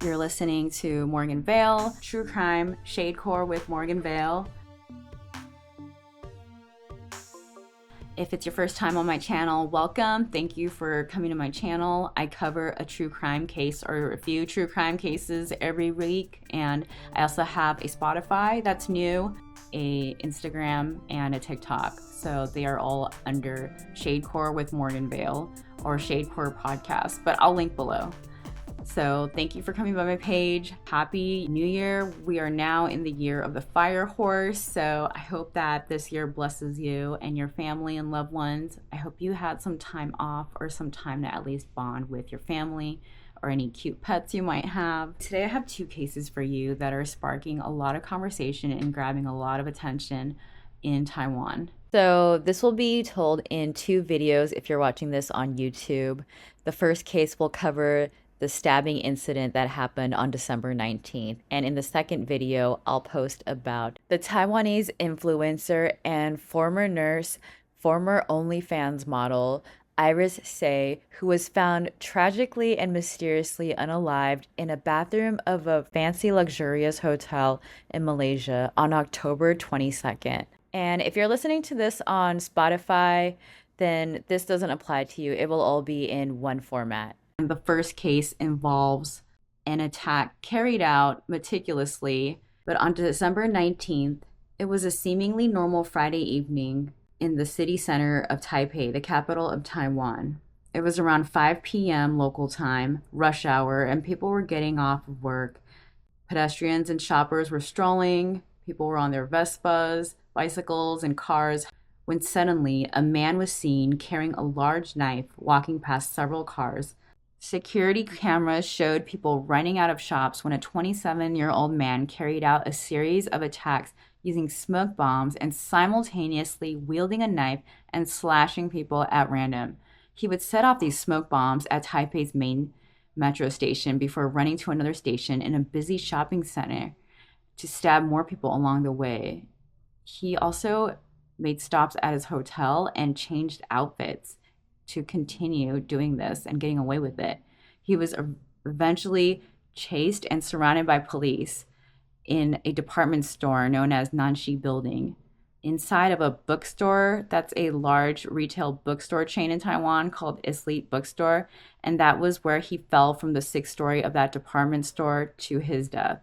You're listening to Morgan Vale, True Crime, ShadeCore with Morgan Vale. If it's your first time on my channel, welcome. Thank you for coming to my channel. I cover a true crime case or a few true crime cases every week. And I also have a Spotify that's new, a Instagram, and a TikTok. So they are all under ShadeCore with Morgan Vale or ShadeCore podcast, but I'll link below. So thank you for coming by my page. Happy New Year. We are now in the year of the fire horse. So I hope that this year blesses you and your family and loved ones. I hope you had some time off or some time to at least bond with your family or any cute pets you might have. Today I have two cases for you that are sparking a lot of conversation and grabbing a lot of attention in Taiwan. So this will be told in two videos if you're watching this on YouTube. The first case will cover the stabbing incident that happened on December 19th. And in the second video, I'll post about the Taiwanese influencer and former nurse, former OnlyFans model, Iris Hsieh, who was found tragically and mysteriously unalived in a bathroom of a fancy luxurious hotel in Malaysia on October 22nd. And if you're listening to this on Spotify, then this doesn't apply to you. It will all be in one format. The first case involves an attack carried out meticulously, but on December 19th, it was a seemingly normal Friday evening in the city center of Taipei, the capital of Taiwan. It was around 5 p.m. local time, rush hour, and people were getting off of work. Pedestrians and shoppers were strolling, people were on their Vespas, bicycles, and cars, when suddenly a man was seen carrying a large knife walking past several cars. Security cameras showed people running out of shops when a 27-year-old man carried out a series of attacks using smoke bombs and simultaneously wielding a knife and slashing people at random. He would set off these smoke bombs at Taipei's main metro station before running to another station in a busy shopping center to stab more people along the way. He also made stops at his hotel and changed outfits to continue doing this and getting away with it. He was eventually chased and surrounded by police in a department store known as Nanshi Building, inside of a bookstore that's a large retail bookstore chain in Taiwan called Islete Bookstore, and that was where he fell from the 6th story of that department store to his death.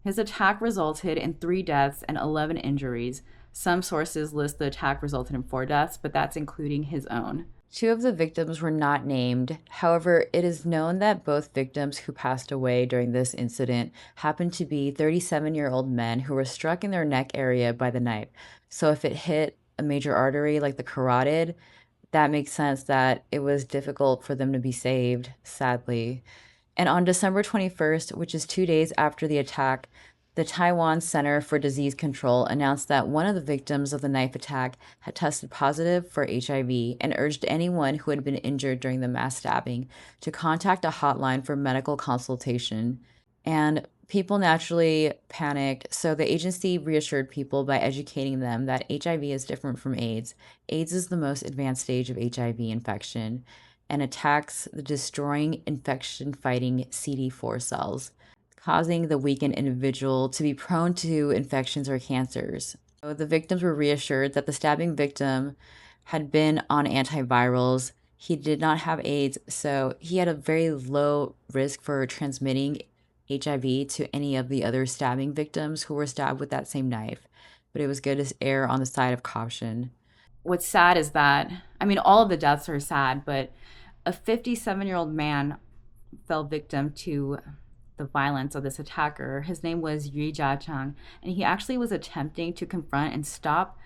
His attack resulted in 3 deaths and 11 injuries. Some sources list the attack resulted in 4 deaths, but that's including his own. 2 of the victims were not named. However, it is known that both victims who passed away during this incident happened to be 37-year-old men who were struck in their neck area by the knife. So if it hit a major artery like the carotid, that makes sense that it was difficult for them to be saved, sadly. And on December 21st, which is 2 days after the attack, the Taiwan Center for Disease Control announced that one of the victims of the knife attack had tested positive for HIV and urged anyone who had been injured during the mass stabbing to contact a hotline for medical consultation. And people naturally panicked, so the agency reassured people by educating them that HIV is different from AIDS. AIDS is the most advanced stage of HIV infection and attacks the destroying infection-fighting CD4 cells, causing the weakened individual to be prone to infections or cancers. So the victims were reassured that the stabbing victim had been on antivirals. He did not have AIDS, so he had a very low risk for transmitting HIV to any of the other stabbing victims who were stabbed with that same knife. But it was good to err on the side of caution. What's sad is that, all of the deaths are sad, but a 57-year-old man fell victim to the violence of this attacker. His name was Chang, and he actually was attempting to confront and stop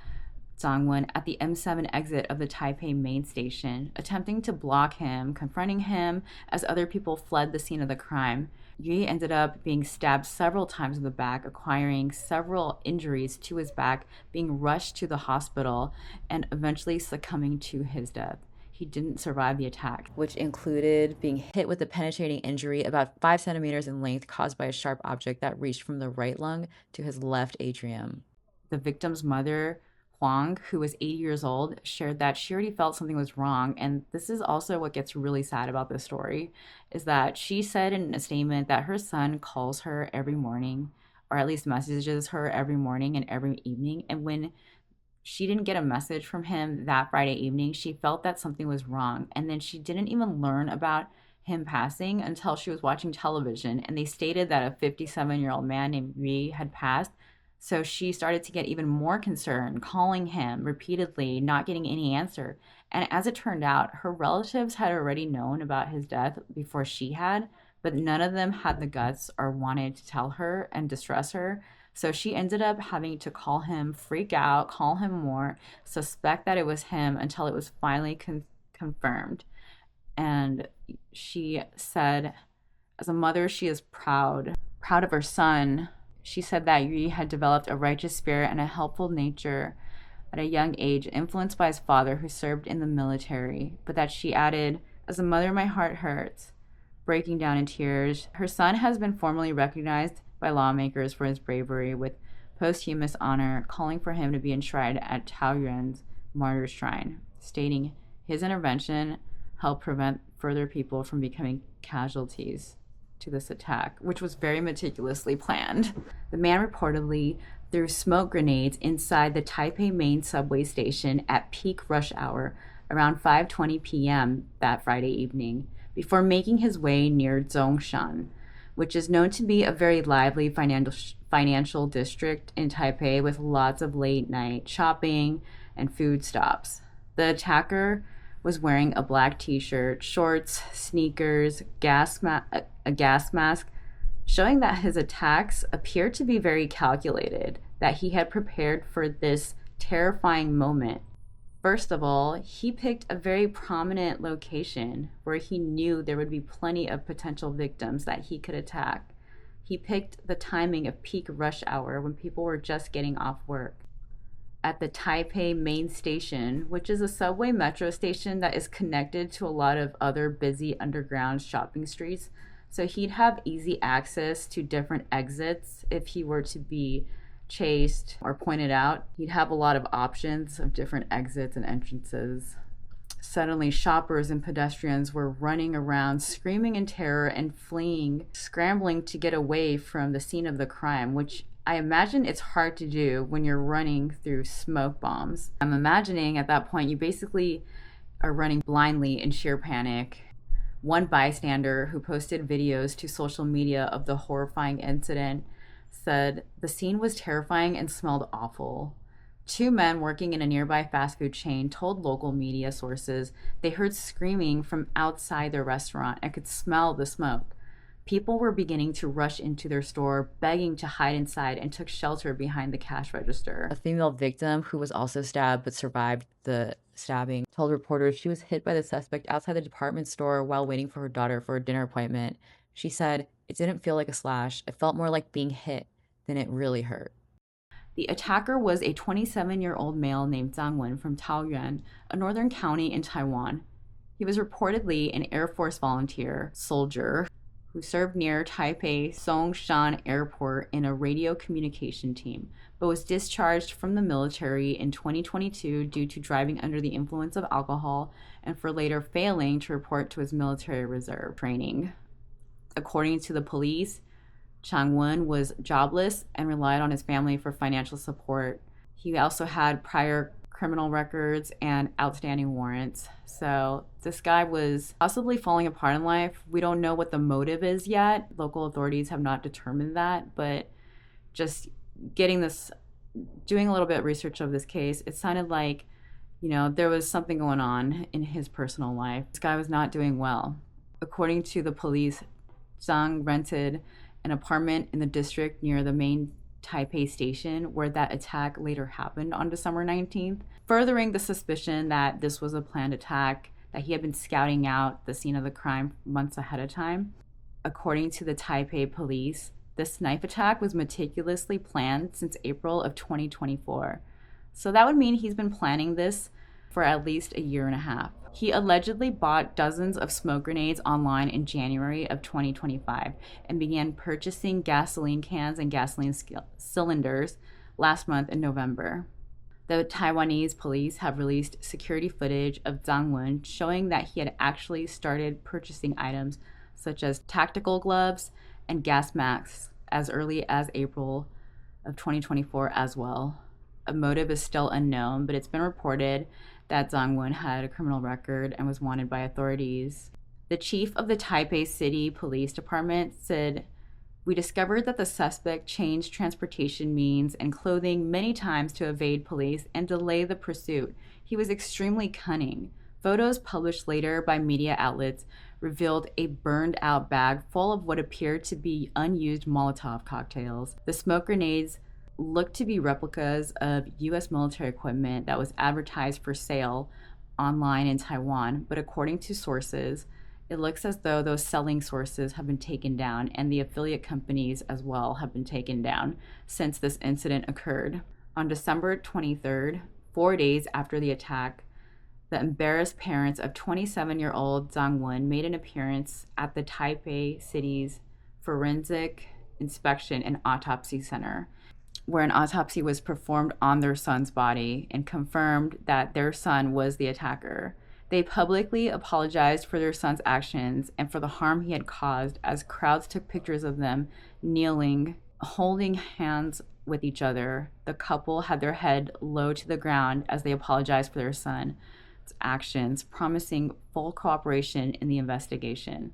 Chang Wen at the M7 exit of the Taipei main station, attempting to block him, confronting him as other people fled the scene of the crime. Yu ended up being stabbed several times in the back, acquiring several injuries to his back, being rushed to the hospital, and eventually succumbing to his death. He didn't survive the attack, which included being hit with a penetrating injury about 5 centimeters in length caused by a sharp object that reached from the right lung to his left atrium. The victim's mother Huang, who was 80 years old, shared that she already felt something was wrong. And this is also what gets really sad about this story, is that she said in a statement that her son calls her every morning, or at least messages her every morning and every evening. And when she didn't get a message from him that Friday evening, she felt that something was wrong. And then she didn't even learn about him passing until she was watching television. And they stated that a 57-year-old man named Yui had passed. So she started to get even more concerned, calling him repeatedly, not getting any answer. And as it turned out, her relatives had already known about his death before she had, but none of them had the guts or wanted to tell her and distress her. So she ended up having to call him, freak out, call him more, suspect that it was him until it was finally confirmed. And she said, as a mother, she is proud of her son. She said that Yui had developed a righteous spirit and a helpful nature at a young age, influenced by his father who served in the military, but that she added, as a mother, my heart hurts, breaking down in tears. Her son has been formally recognized by lawmakers for his bravery with posthumous honor, calling for him to be enshrined at Taoyuan's martyr shrine, stating his intervention helped prevent further people from becoming casualties to this attack, which was very meticulously planned. The man reportedly threw smoke grenades inside the Taipei main subway station at peak rush hour around 5:20 p.m. that Friday evening, before making his way near Zhongshan, which is known to be a very lively financial district in Taipei with lots of late night shopping and food stops. The attacker was wearing a black t-shirt, shorts, sneakers, a gas mask, showing that his attacks appeared to be very calculated, that he had prepared for this terrifying moment. First of all, he picked a very prominent location where he knew there would be plenty of potential victims that he could attack. He picked the timing of peak rush hour when people were just getting off work. At the Taipei main station, which is a subway metro station that is connected to a lot of other busy underground shopping streets, so he'd have easy access to different exits if he were to be chased or pointed out. He'd have a lot of options of different exits and entrances. Suddenly, shoppers and pedestrians were running around, screaming in terror and fleeing, scrambling to get away from the scene of the crime, which I imagine it's hard to do when you're running through smoke bombs. I'm imagining at that point you basically are running blindly in sheer panic. One bystander who posted videos to social media of the horrifying incident said the scene was terrifying and smelled awful. Two men working in a nearby fast food chain told local media sources they heard screaming from outside their restaurant and could smell the smoke. People were beginning to rush into their store, begging to hide inside, and took shelter behind the cash register. A female victim who was also stabbed but survived the stabbing told reporters she was hit by the suspect outside the department store while waiting for her daughter for a dinner appointment. She said, "It didn't feel like a slash. It felt more like being hit than it really hurt." The attacker was a 27-year-old male named Chang Wen from Taoyuan, a northern county in Taiwan. He was reportedly an Air Force volunteer soldier who served near Taipei Songshan Airport in a radio communication team, but was discharged from the military in 2022 due to driving under the influence of alcohol and for later failing to report to his military reserve training. According to the police, Chang Wen was jobless and relied on his family for financial support. He also had prior criminal records and outstanding warrants. So this guy was possibly falling apart in life. We don't know what the motive is yet. Local authorities have not determined that, but just doing a little bit of research of this case, it sounded like, there was something going on in his personal life. This guy was not doing well. According to the police, Zhang rented an apartment in the district near the main Taipei station where that attack later happened on December 19th, furthering the suspicion that this was a planned attack, that he had been scouting out the scene of the crime months ahead of time. According to the Taipei police, this knife attack was meticulously planned since April of 2024. So that would mean he's been planning this for at least a year and a half. He allegedly bought dozens of smoke grenades online in January of 2025 and began purchasing gasoline cans and gasoline cylinders last month in November. The Taiwanese police have released security footage of Chang Wen showing that he had actually started purchasing items such as tactical gloves and gas masks as early as April of 2024 as well. A motive is still unknown, but it's been reported that Chang Wen had a criminal record and was wanted by authorities. The chief of the Taipei City Police Department said, "We discovered that the suspect changed transportation means and clothing many times to evade police and delay the pursuit. He was extremely cunning." Photos published later by media outlets revealed a burned-out bag full of what appeared to be unused Molotov cocktails. The smoke grenades looked to be replicas of U.S. military equipment that was advertised for sale online in Taiwan, but according to sources, it looks as though those selling sources have been taken down, and the affiliate companies as well have been taken down since this incident occurred. On December 23rd, 4 days after the attack, the embarrassed parents of 27-year-old Chang Wen made an appearance at the Taipei City's Forensic Inspection and Autopsy Center, where an autopsy was performed on their son's body and confirmed that their son was the attacker. They publicly apologized for their son's actions and for the harm he had caused as crowds took pictures of them kneeling, holding hands with each other. The couple had their head low to the ground as they apologized for their son's actions, promising full cooperation in the investigation.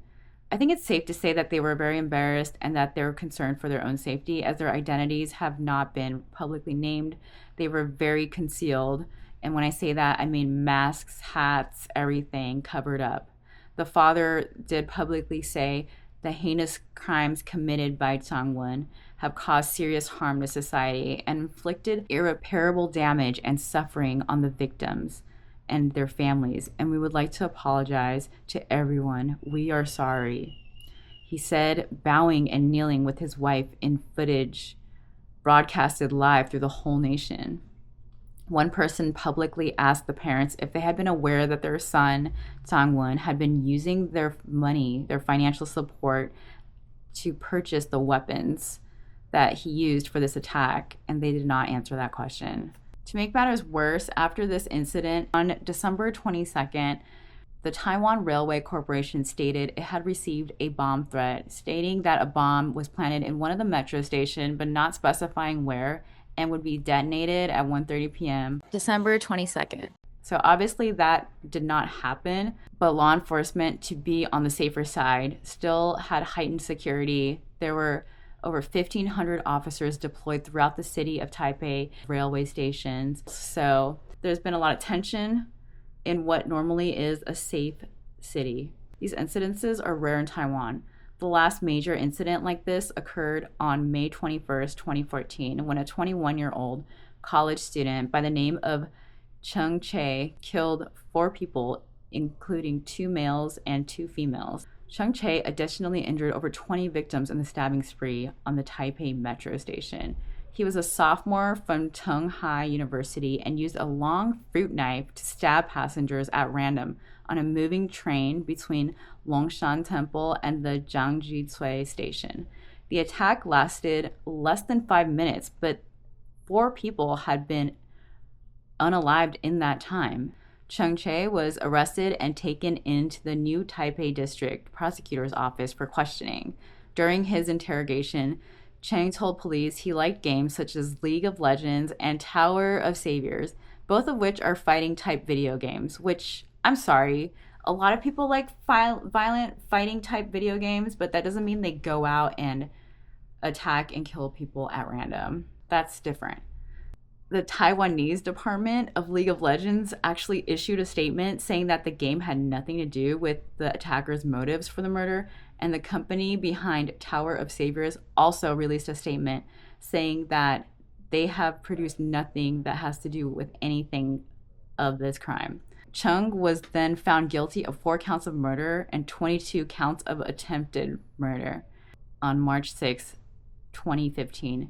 I think it's safe to say that they were very embarrassed and that they're concerned for their own safety, as their identities have not been publicly named. They were very concealed. And when I say that, I mean masks, hats, everything covered up. The father did publicly say the heinous crimes committed by Chang Wen have caused serious harm to society and inflicted irreparable damage and suffering on the victims and their families, and we would like to apologize to everyone. We are sorry. He said, bowing and kneeling with his wife in footage broadcasted live through the whole nation. One person publicly asked the parents if they had been aware that their son, Chang Wen, had been using their money, their financial support, to purchase the weapons that he used for this attack, and they did not answer that question. To make matters worse, after this incident, on December 22nd, the Taiwan Railway Corporation stated it had received a bomb threat, stating that a bomb was planted in one of the metro stations, but not specifying where, and would be detonated at 1:30 p.m. December 22nd. So obviously that did not happen, but law enforcement, to be on the safer side, still had heightened security. There were over 1,500 officers deployed throughout the city of Taipei railway stations. So there's been a lot of tension in what normally is a safe city. These incidences are rare in Taiwan. The last major incident like this occurred on May 21st, 2014, when a 21-year-old college student by the name of Chang Wen killed 4 people, including 2 males and 2 females. Chang Wen additionally injured over 20 victims in the stabbing spree on the Taipei metro station. He was a sophomore from Tsinghua University and used a long fruit knife to stab passengers at random on a moving train between Longshan Temple and the Jiangji station. The attack lasted less than 5 minutes, but 4 people had been unalived in that time. Chang Wen was arrested and taken into the new Taipei District Prosecutor's Office for questioning. During his interrogation, Chang told police he liked games such as League of Legends and Tower of Saviors, both of which are fighting type video games, which, I'm sorry, a lot of people like violent fighting type video games, but that doesn't mean they go out and attack and kill people at random. That's different. The Taiwanese department of League of Legends actually issued a statement saying that the game had nothing to do with the attacker's motives for the murder, and the company behind Tower of Saviors also released a statement saying that they have produced nothing that has to do with anything of this crime. Chung was then found guilty of 4 counts of murder and 22 counts of attempted murder on March 6, 2015.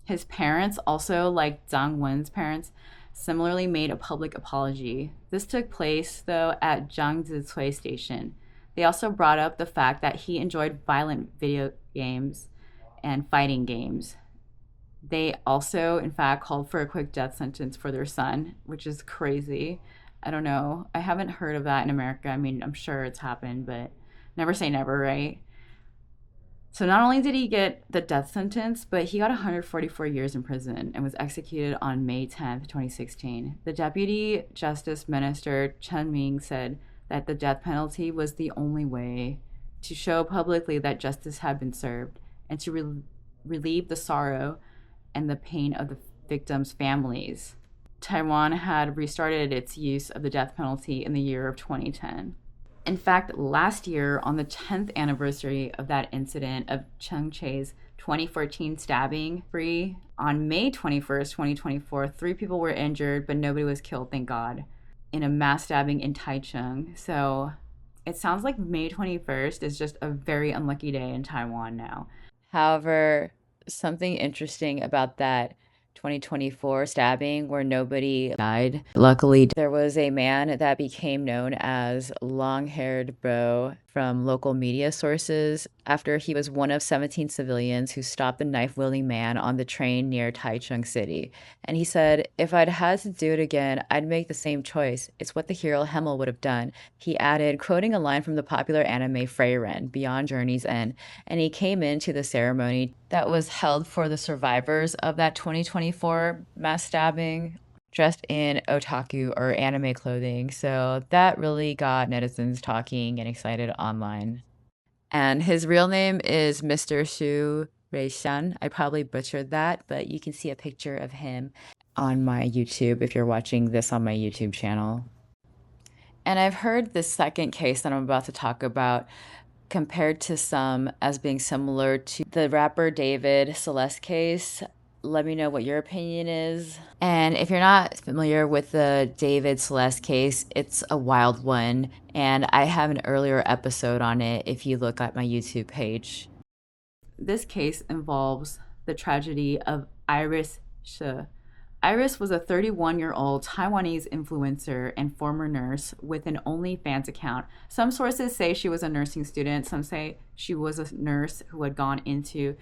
His parents, also like Chang Wen's parents, similarly made a public apology. This took place, though, at Jiangji Station. They also brought up the fact that he enjoyed violent video games and fighting games. They also, in fact, called for a quick death sentence for their son, which is crazy. I don't know. I haven't heard of that in America. I mean, I'm sure it's happened, but never say never, right? So not only did he get the death sentence, but he got 144 years in prison and was executed on May 10th, 2016. The Deputy Justice Minister Chang Wen said that the death penalty was the only way to show publicly that justice had been served and to relieve the sorrow and the pain of the victims' families. Taiwan had restarted its use of the death penalty in the year of 2010. In fact, last year, on the 10th anniversary of that incident of Chang Che's 2014 stabbing spree, on May 21st, 2024, 3 people were injured, but nobody was killed, thank God, in a mass stabbing in Taichung. So it sounds like May 21st is just a very unlucky day in Taiwan now. However, something interesting about that 2024 stabbing where nobody died. Luckily, there was a man that became known as Long-Haired Bro from local media sources after he was one of 17 civilians who stopped the knife-wielding man on the train near Taichung City. And he said, "If I'd had to do it again, I'd make the same choice. It's what the hero Hemmel would have done." He added, quoting a line from the popular anime Frieren, Beyond Journey's End, and he came into the ceremony that was held for the survivors of that 2024 mass stabbing dressed in otaku or anime clothing. So that really got netizens talking and excited online. And his real name is Mr. Xu Reishan. I probably butchered that, but you can see a picture of him on my YouTube if you're watching this on my YouTube channel. And I've heard this second case that I'm about to talk about compared to some as being similar to the rapper David Celeste case. Let me know what your opinion is. And if you're not familiar with the David Celeste case, it's a wild one. And I have an earlier episode on it if you look at my YouTube page. This case involves the tragedy of Iris Hsieh. Iris was a 31-year-old Taiwanese influencer and former nurse with an OnlyFans account. Some sources say she was a nursing student. Some say she was a nurse who had gone into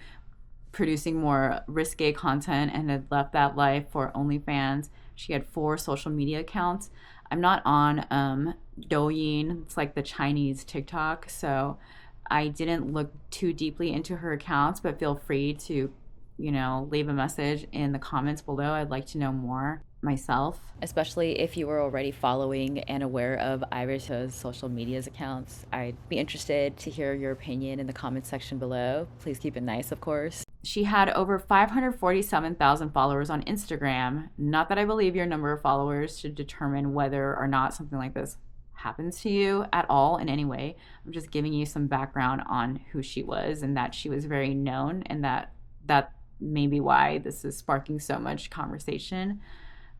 producing more risque content and had left that life for OnlyFans. She had 4 social media accounts. I'm not on Douyin. It's like the Chinese TikTok. So I didn't look too deeply into her accounts, but feel free to leave a message in the comments below. I'd like to know more myself, especially if you were already following and aware of Iris's social media's accounts. I'd be interested to hear your opinion in the comments section below. Please keep it nice, of course. She had over 547,000 followers on Instagram. Not that I believe your number of followers should determine whether or not something like this happens to you at all in any way. I'm just giving you some background on who she was and that she was very known, and that may be why this is sparking so much conversation,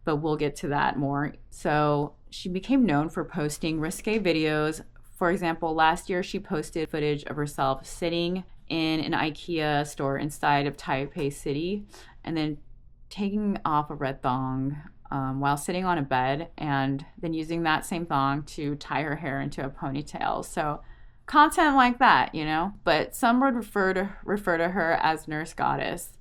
but we'll get to that more. So she became known for posting risque videos. For example, last year she posted footage of herself sitting in an IKEA store inside of Taipei City and then taking off a red thong while sitting on a bed, and then using that same thong to tie her hair into a ponytail. So content like that, but some would refer to her as Nurse Goddess.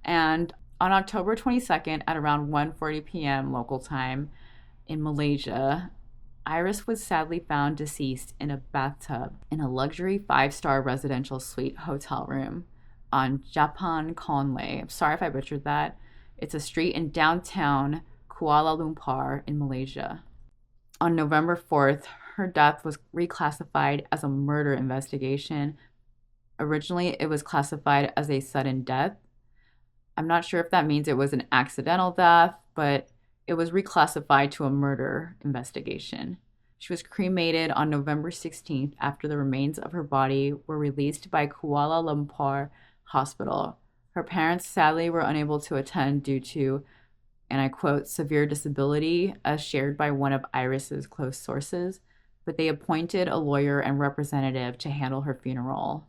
And on October 22nd at around 1:40 p.m. local time in Malaysia, Iris was sadly found deceased in a bathtub in a luxury 5-star residential suite hotel room on Japan Conway. I'm sorry if I butchered that. It's a street in downtown Kuala Lumpar in Malaysia. On November 4th, her death was reclassified as a murder investigation. Originally, it was classified as a sudden death. I'm not sure if that means it was an accidental death, but it was reclassified to a murder investigation. She was cremated on November 16th after the remains of her body were released by Kuala Lumpar Hospital. Her parents sadly were unable to attend due to, and I quote, severe disability, as shared by one of Iris's close sources, but they appointed a lawyer and representative to handle her funeral.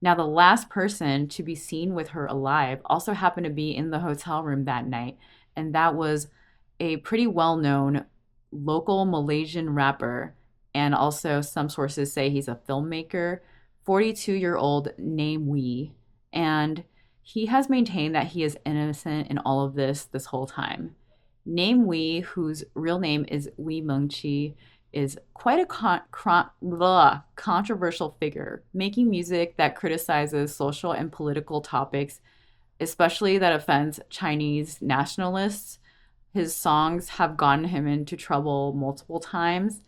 Now, the last person to be seen with her alive also happened to be in the hotel room that night, and that was a pretty well-known local Malaysian rapper, and also some sources say he's a filmmaker, 42-year-old Namewee. And He has maintained that he is innocent in all of this whole time. Namewee, whose real name is Wee Mengqi, is quite a controversial figure, making music that criticizes social and political topics, especially that offends Chinese nationalists. His songs have gotten him into trouble multiple times.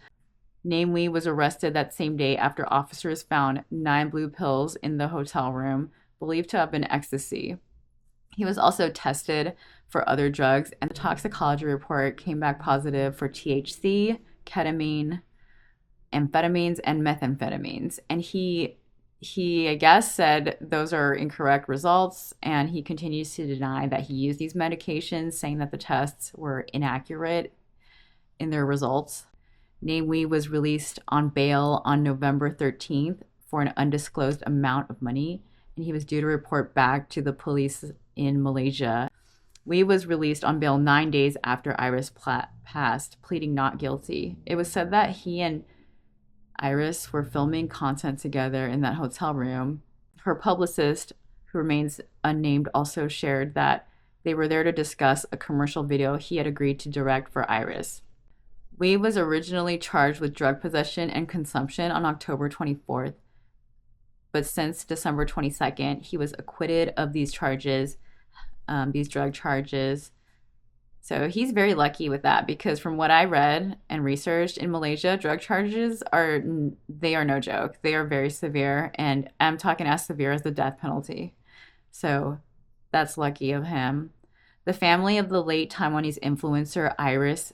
Namewee was arrested that same day after officers found 9 blue pills in the hotel room, believed to have been ecstasy. He was also tested for other drugs, and the toxicology report came back positive for THC, ketamine, amphetamines, and methamphetamines. And he I guess, said those are incorrect results, and he continues to deny that he used these medications, saying that the tests were inaccurate in their results. Namewee was released on bail on November 13th for an undisclosed amount of money, and he was due to report back to the police in Malaysia. Wee was released on bail 9 days after Iris passed, pleading not guilty. It was said that he and Iris were filming content together in that hotel room. Her publicist, who remains unnamed, also shared that they were there to discuss a commercial video he had agreed to direct for Iris. Wee was originally charged with drug possession and consumption on October 24th, but since December 22nd, he was acquitted of these charges, these drug charges. So he's very lucky with that, because from what I read and researched, in Malaysia, drug charges are no joke. They are very severe, and I'm talking as severe as the death penalty. So that's lucky of him. The family of the late Taiwanese influencer Iris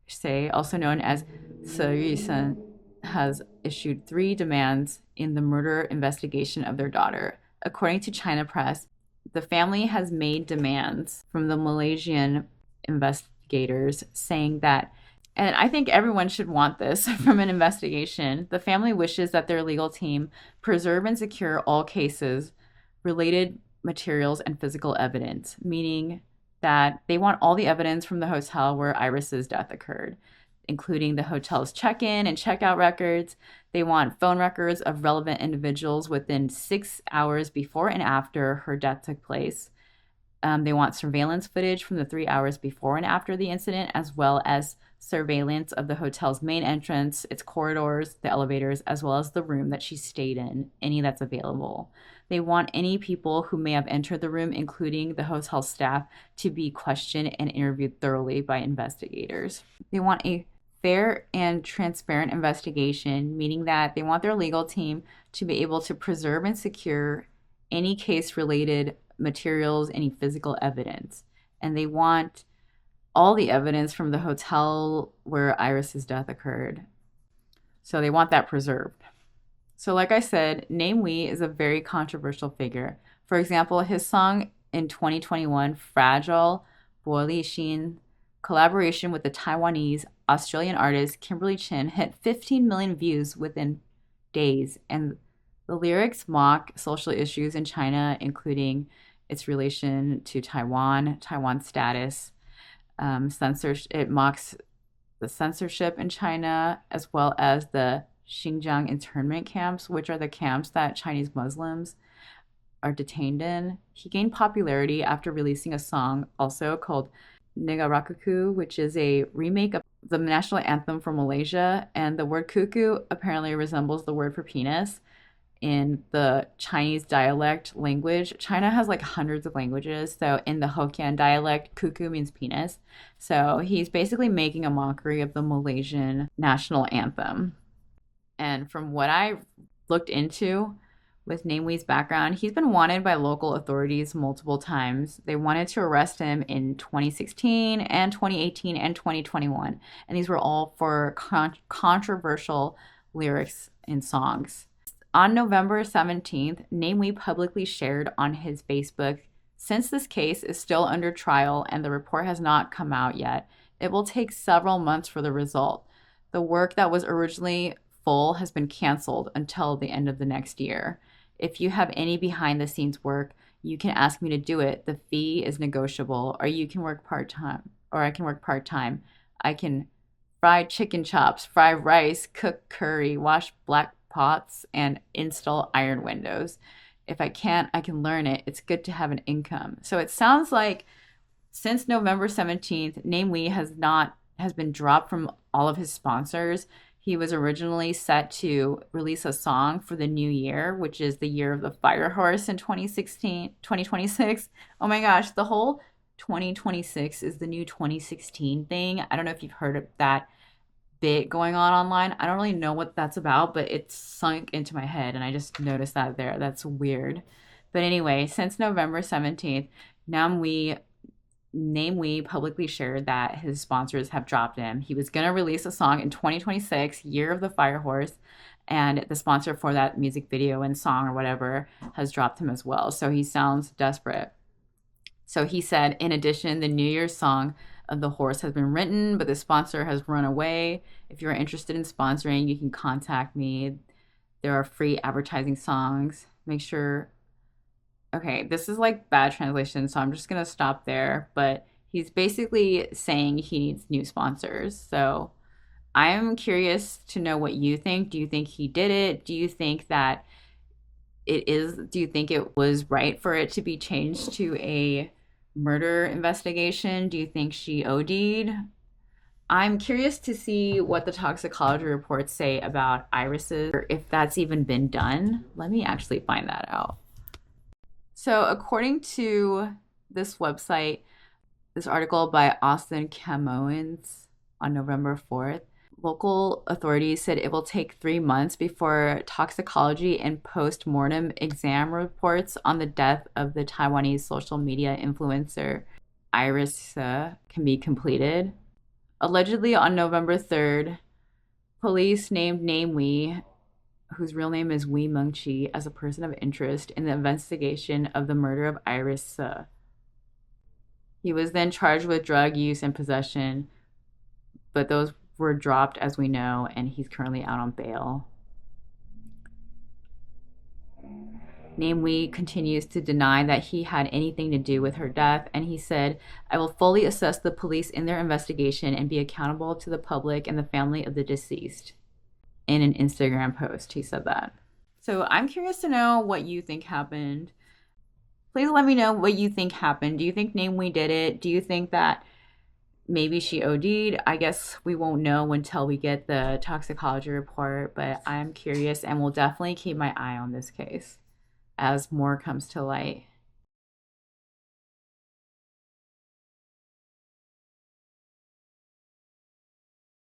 Hsieh, also known as Hsieh, has issued 3 demands in the murder investigation of their daughter. According to China press, the family has made demands from the Malaysian investigators saying that, and I think everyone should want this from an investigation, the family wishes that their legal team preserve and secure all cases, related materials, and physical evidence, meaning that they want all the evidence from the hotel where Iris's death occurred, including the hotel's check-in and check-out records. They want phone records of relevant individuals within 6 hours before and after her death took place. They want surveillance footage from the 3 hours before and after the incident, as well as surveillance of the hotel's main entrance, its corridors, the elevators, as well as the room that she stayed in, any that's available. They want any people who may have entered the room, including the hotel staff, to be questioned and interviewed thoroughly by investigators. They want a fair and transparent investigation, meaning that they want their legal team to be able to preserve and secure any case-related materials, any physical evidence. And they want all the evidence from the hotel where Iris's death occurred. So they want that preserved. So like I said, Namewee is a very controversial figure. For example, his song in 2021, Fragile, Boili Xin, collaboration with the Taiwanese Australian artist Kimberly Chin, hit 15 million views within days. And the lyrics mock social issues in China, including its relation to Taiwan's status, censorship. It mocks the censorship in China, as well as the Xinjiang internment camps, which are the camps that Chinese Muslims are detained in. He gained popularity after releasing a song also called Negarakuku, which is a remake of the national anthem for Malaysia, and the word kuku apparently resembles the word for penis in the Chinese dialect language. China has like hundreds of languages, so in the Hokkien dialect, kuku means penis. So he's basically making a mockery of the Malaysian national anthem. And from what I looked into with Namewee's background, he's been wanted by local authorities multiple times. They wanted to arrest him in 2016 and 2018 and 2021. And these were all for controversial lyrics in songs. On November 17th, Namewee publicly shared on his Facebook, since this case is still under trial and the report has not come out yet, it will take several months for the result. The work that was originally full has been canceled until the end of the next year. If you have any behind the scenes work, you can ask me to do it. The fee is negotiable, or you can work part-time, or I can work part-time. I can fry chicken chops, fry rice, cook curry, wash black pots, and install iron windows. If I can't, I can learn it. It's good to have an income. So it sounds like since November 17th, Namewee has been dropped from all of his sponsors. He was originally set to release a song for the new year, which is the year of the fire horse in 2026. Oh my gosh, the whole 2026 is the new 2016 thing. I don't know if you've heard of that bit going on online. I don't really know what that's about, but it's sunk into my head and I just noticed that there. That's weird. But anyway, since November 17th, Namewee Namewee publicly shared that his sponsors have dropped him. He was going to release a song in 2026, Year of the Fire Horse, and the sponsor for that music video and song or whatever has dropped him as well. So he sounds desperate. So he said, in addition, the New Year's song of the horse has been written, but the sponsor has run away. If you're interested in sponsoring, you can contact me. There are free advertising songs. Make sure. Okay, this is like bad translation, so I'm just going to stop there. But he's basically saying he needs new sponsors. So I'm curious to know what you think. Do you think he did it? Do you think that do you think it was right for it to be changed to a murder investigation? Do you think she OD'd? I'm curious to see what the toxicology reports say about irises, or if that's even been done. Let me actually find that out. So according to this website, this article by Austin Camoens on November 4th, local authorities said it will take 3 months before toxicology and post-mortem exam reports on the death of the Taiwanese social media influencer Iris Hsieh can be completed. Allegedly on November 3rd, police named Namewee, whose real name is Wee Mengchi, as a person of interest in the investigation of the murder of Iris Hsieh. He was then charged with drug use and possession, but those were dropped, as we know, and he's currently out on bail. Namewee continues to deny that he had anything to do with her death, and he said, "I will fully assess the police in their investigation and be accountable to the public and the family of the deceased." In an Instagram post, he said that. So I'm curious to know what you think happened. Please let me know what you think happened. Do you think Namewee did it? Do you think that maybe she OD'd? I guess we won't know until we get the toxicology report, but I'm curious and will definitely keep my eye on this case as more comes to light.